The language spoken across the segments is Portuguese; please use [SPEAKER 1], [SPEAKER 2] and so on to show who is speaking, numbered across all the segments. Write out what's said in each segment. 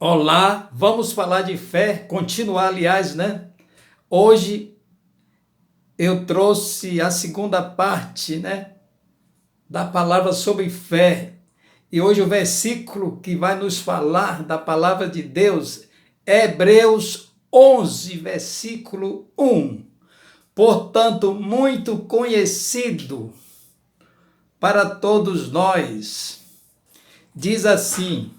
[SPEAKER 1] Olá, vamos falar de fé, continuar, aliás, né? Hoje eu trouxe a segunda parte, né, da palavra sobre fé. E hoje o versículo que vai nos falar da palavra de Deus é Hebreus 11, versículo 1. Portanto, muito conhecido para todos nós. Diz assim: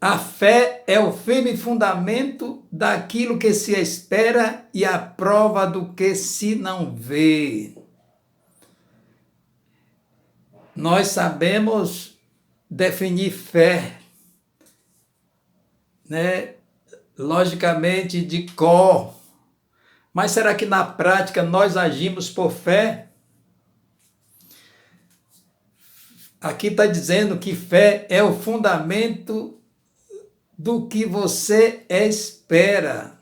[SPEAKER 1] a fé é o firme fundamento daquilo que se espera e a prova do que se não vê. Nós sabemos definir fé, né? Logicamente de cor. Mas será que na prática nós agimos por fé? Aqui está dizendo que fé é o fundamento do que você espera.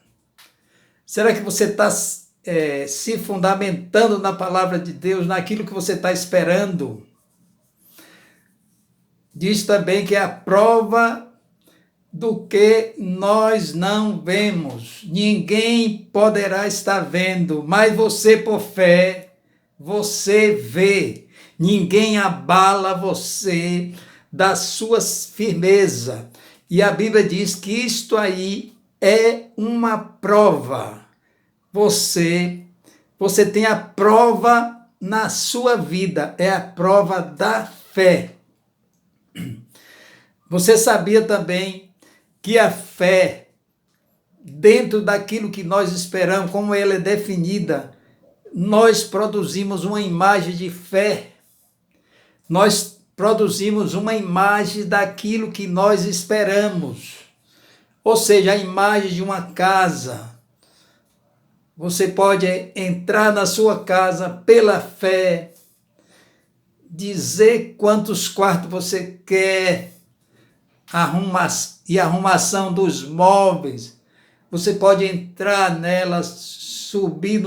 [SPEAKER 1] Será que você está se fundamentando na palavra de Deus, naquilo que você está esperando? Diz também que é a prova do que nós não vemos. Ninguém poderá estar vendo, mas você, por fé, você vê. Ninguém abala você da sua firmeza. E a Bíblia diz que isto aí é uma prova. Você tem a prova na sua vida, é a prova da fé. Você sabia também que a fé, dentro daquilo que nós esperamos, como ela é definida, nós produzimos uma imagem de fé. Nós produzimos uma imagem daquilo que nós esperamos. Ou seja, a imagem de uma casa. Você pode entrar na sua casa pela fé, dizer quantos quartos você quer, arrumação dos móveis. Você pode entrar nela, subir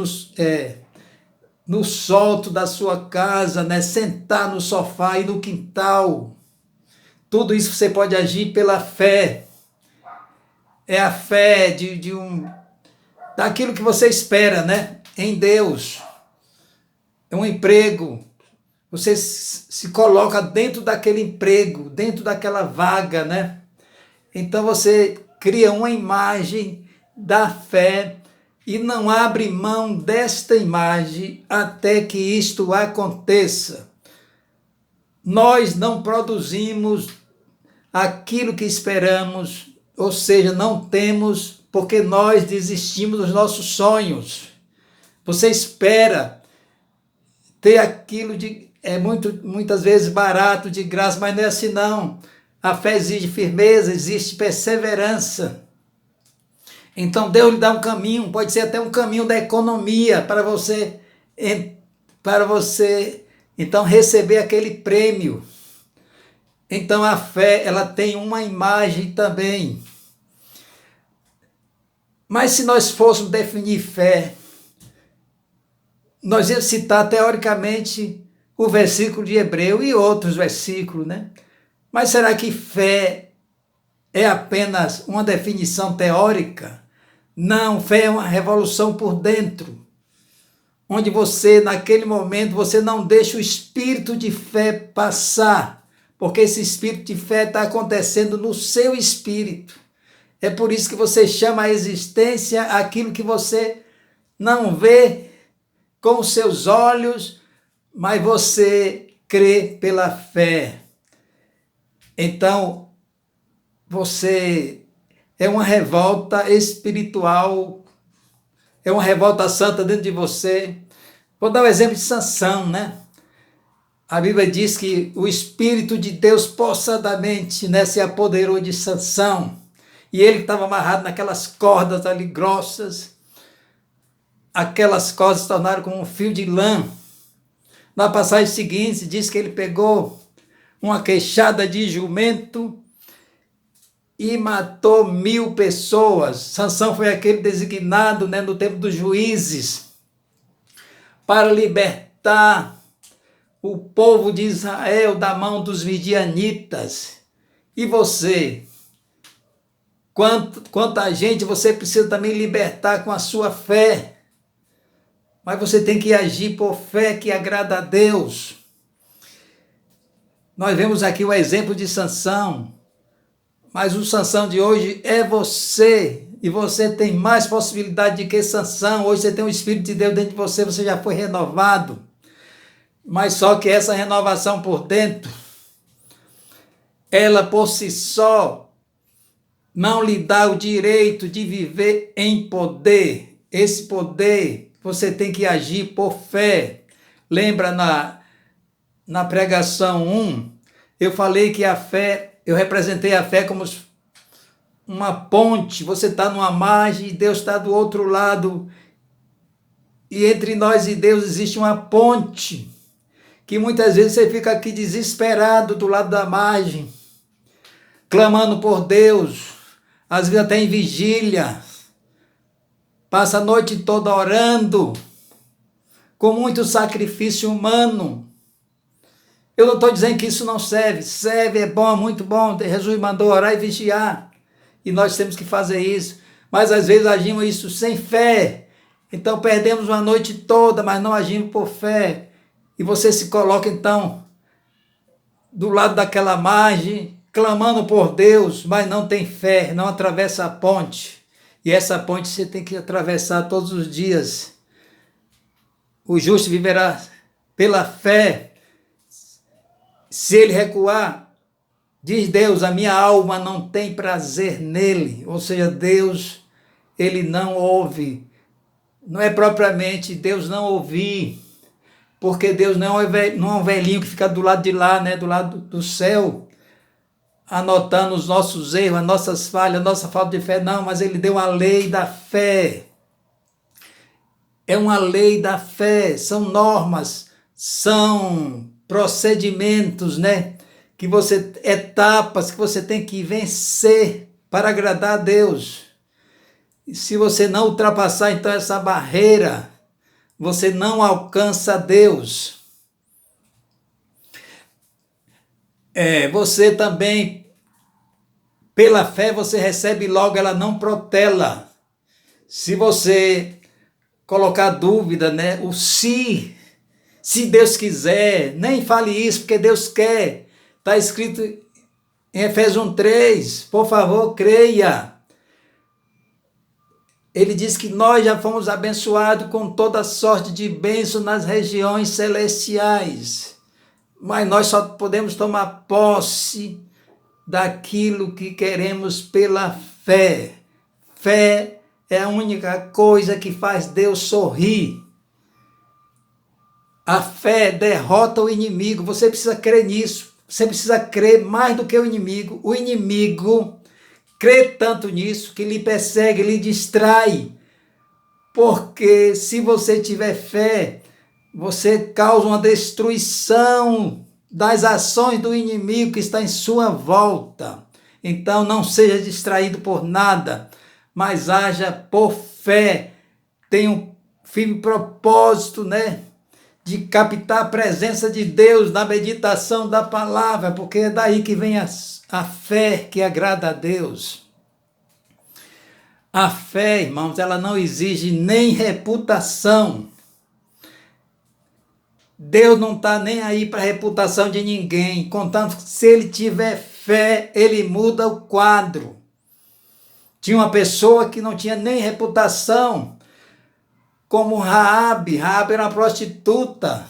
[SPEAKER 1] no solto da sua casa, né? Sentar no sofá e no quintal. Tudo isso você pode agir pela fé. É a fé daquilo que você espera, né? Em Deus. É um emprego. Você se coloca dentro daquele emprego, dentro daquela vaga, né? Então você cria uma imagem da fé e não abre mão desta imagem até que isto aconteça. Nós não produzimos aquilo que esperamos, ou seja, não temos, porque nós desistimos dos nossos sonhos. Você espera ter aquilo muitas vezes barato, de graça, mas não é assim não. A fé exige firmeza, existe perseverança. Então Deus lhe dá um caminho, pode ser até um caminho da economia para você então receber aquele prêmio. Então a fé, ela tem uma imagem também. Mas se nós fôssemos definir fé, nós íamos citar teoricamente o versículo de Hebreu e outros versículos, né? Mas será que fé é apenas uma definição teórica? Não, fé é uma revolução por dentro, onde você, naquele momento, você não deixa o espírito de fé passar, porque esse espírito de fé está acontecendo no seu espírito. É por isso que você chama a existência aquilo que você não vê com os seus olhos, mas você crê pela fé. Então, você é uma revolta espiritual, é uma revolta santa dentro de você. Vou dar o exemplo de Sansão, né? A Bíblia diz que o Espírito de Deus possadamente, né, se apoderou de Sansão, e ele estava amarrado naquelas cordas ali grossas. Aquelas cordas se tornaram como um fio de lã. Na passagem seguinte, diz que ele pegou uma queixada de jumento e matou 1000 pessoas. Sansão foi aquele designado, né, no tempo dos juízes para libertar o povo de Israel da mão dos midianitas. E você? Quanta gente você precisa também libertar com a sua fé. Mas você tem que agir por fé que agrada a Deus. Nós vemos aqui o exemplo de Sansão. Mas o Sansão de hoje é você. E você tem mais possibilidade de que Sansão. Hoje você tem o Espírito de Deus dentro de você, você já foi renovado. Mas só que essa renovação por dentro, ela por si só, não lhe dá o direito de viver em poder. Esse poder, você tem que agir por fé. Lembra na pregação 1, eu falei que a fé, eu representei a fé como uma ponte. Você está numa margem e Deus está do outro lado. E entre nós e Deus existe uma ponte, que muitas vezes você fica aqui desesperado do lado da margem, clamando por Deus, às vezes até em vigília, passa a noite toda orando, com muito sacrifício humano. Eu não estou dizendo que isso não serve, serve, é bom, muito bom, Jesus mandou orar e vigiar, e nós temos que fazer isso, mas às vezes agimos isso sem fé, então perdemos uma noite toda, mas não agimos por fé, e você se coloca então do lado daquela margem, clamando por Deus, mas não tem fé, não atravessa a ponte. E essa ponte você tem que atravessar todos os dias. O justo viverá pela fé. Se ele recuar, diz Deus, a minha alma não tem prazer nele. Ou seja, Deus, ele não ouve. Não é propriamente Deus não ouvir, porque Deus não é um velhinho que fica do lado de lá, né, do lado do céu, anotando os nossos erros, as nossas falhas, a nossa falta de fé. Não, mas ele deu a lei da fé. É uma lei da fé, são normas, são procedimentos, né? Etapas que você tem que vencer para agradar a Deus. E se você não ultrapassar então essa barreira, você não alcança Deus. Você também, pela fé, você recebe logo, ela não protela. Se você colocar dúvida, né? O se Deus quiser, nem fale isso, porque Deus quer. Está escrito em Efésios 1:3, por favor, creia. Ele diz que nós já fomos abençoados com toda sorte de bênção nas regiões celestiais. Mas nós só podemos tomar posse daquilo que queremos pela fé. Fé é a única coisa que faz Deus sorrir. A fé derrota o inimigo. Você precisa crer nisso. Você precisa crer mais do que o inimigo. O inimigo crê tanto nisso que lhe persegue, lhe distrai. Porque se você tiver fé, você causa uma destruição das ações do inimigo que está em sua volta. Então não seja distraído por nada, mas haja por fé. Tenha um firme propósito, né? De captar a presença de Deus na meditação da palavra, porque é daí que vem a fé que agrada a Deus. A fé, irmãos, ela não exige nem reputação. Deus não está nem aí para a reputação de ninguém, contanto que se ele tiver fé, ele muda o quadro. Tinha uma pessoa que não tinha nem reputação, como Raabe. Raabe era uma prostituta.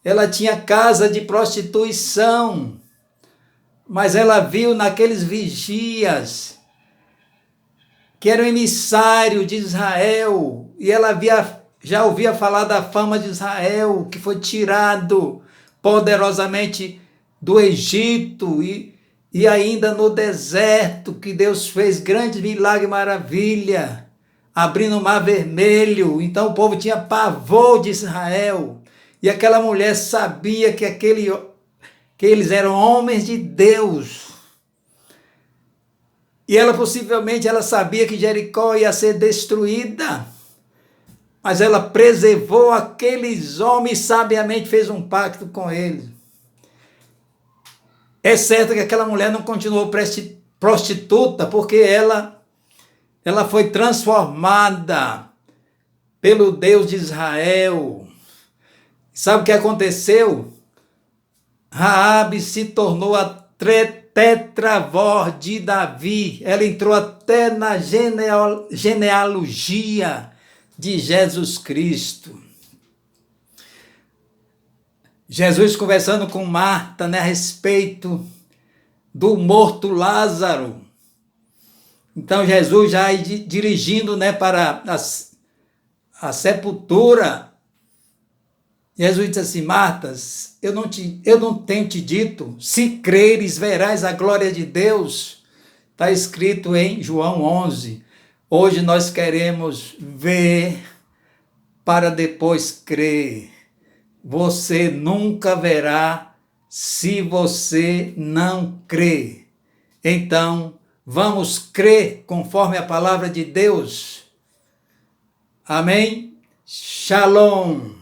[SPEAKER 1] Ela tinha casa de prostituição, mas ela viu naqueles vigias que era o emissário de Israel, e ela já ouvia falar da fama de Israel, que foi tirado poderosamente do Egito, e ainda no deserto, que Deus fez grande milagre e maravilha, abrindo o mar vermelho. Então o povo tinha pavor de Israel, e aquela mulher sabia que eles eram homens de Deus. E ela possivelmente sabia que Jericó ia ser destruída, mas ela preservou aqueles homens, sabiamente fez um pacto com eles. É certo que aquela mulher não continuou prostituta, porque ela foi transformada pelo Deus de Israel. Sabe o que aconteceu? Raabe se tornou a tetravó de Davi. Ela entrou até na genealogia de Jesus Cristo. Jesus conversando com Marta, né, a respeito do morto Lázaro. Então Jesus já dirigindo, né, para a sepultura. Jesus disse assim: Marta, eu não tenho te dito, se creres verás a glória de Deus. Está escrito em João 11. Hoje nós queremos ver para depois crer. Você nunca verá se você não crer. Então, vamos crer conforme a palavra de Deus. Amém? Shalom.